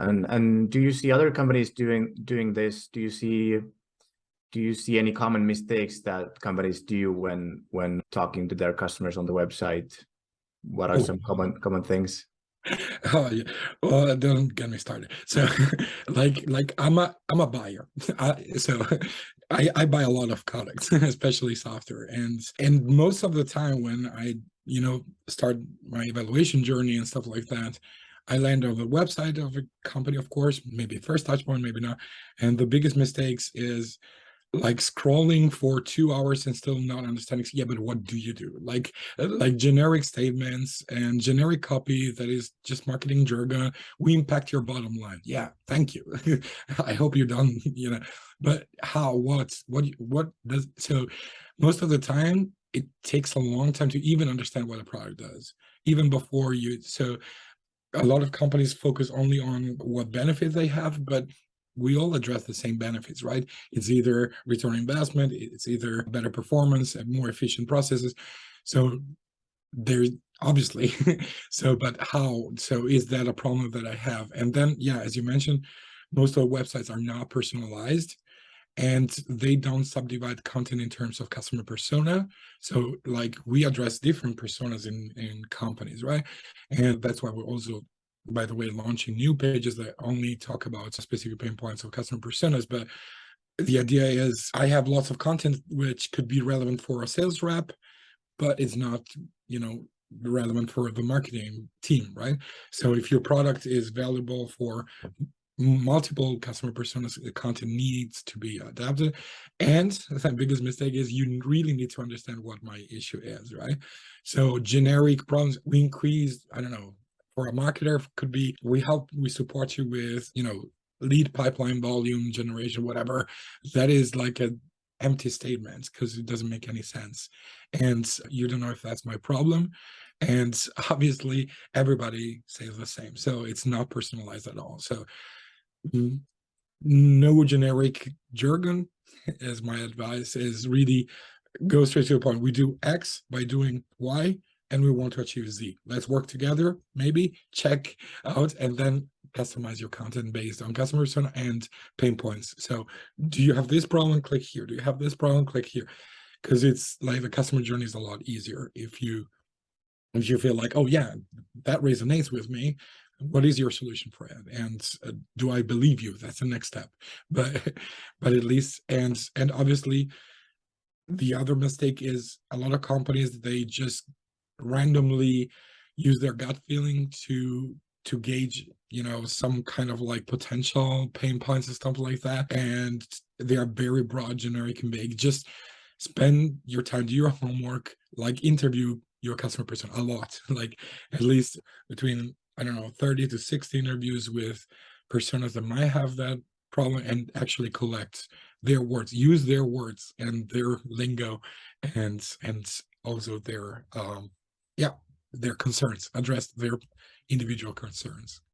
And do you see other companies doing this? Do you see any common mistakes that companies do when talking to their customers on the website? What are Oh, some common things? oh yeah. Well, don't get me started. So, like I'm a buyer. So I buy a lot of products, especially software, and most of the time when I start my evaluation journey and stuff like that, I land on the website of a company, of course, maybe first touch point, maybe not. And the biggest mistakes is like scrolling for 2 hours and still not understanding. Yeah, but what do you do? Like generic statements and generic copy that is just marketing jargon. We impact your bottom line. Yeah, thank you. I hope you're done. But how? What does so? Most of the time, it takes a long time to even understand what a product does, even before you. So a lot of companies focus only on what benefits they have, but we all address the same benefits, right? It's either return on investment, it's either better performance and more efficient processes. So there's obviously but how? So is that a problem that I have? And then, yeah, as you mentioned, most of the websites are not personalized, and they don't subdivide content in terms of customer persona. So like we address different personas in companies, right? And that's why we're also, by the way, launching new pages that only talk about specific pain points of customer personas. But the idea is I have lots of content which could be relevant for a sales rep, but it's not, relevant for the marketing team, right? So if your product is valuable for multiple customer personas, the content needs to be adapted. And the biggest mistake is you really need to understand what my issue is, right? So generic problems, we increase, I don't know, for a marketer could be we support you with, lead pipeline volume generation, whatever. That is like a empty statement because it doesn't make any sense. And you don't know if that's my problem. And obviously everybody says the same. So it's not personalized at all. So no generic jargon, as my advice is really go straight to the point. We do X by doing Y, and we want to achieve Z. Let's work together, maybe check out, and then customize your content based on customer persona and pain points. So do you have this problem? Click here. Do you have this problem? Click here. Because it's like the customer journey is a lot easier if you feel like, oh yeah, that resonates with me. What is your solution for it? And do I believe you? That's the next step. But but at least, and obviously the other mistake is a lot of companies, they just randomly use their gut feeling to gauge, some kind of like potential pain points and stuff like that. And they are very broad, generic, and vague. Just spend your time, do your homework, like interview your customer person a lot, like at least between, I don't know, 30 to 60 interviews with personas that might have that problem, and actually collect their words, use their words and their lingo, and also their yeah, their concerns, address their individual concerns.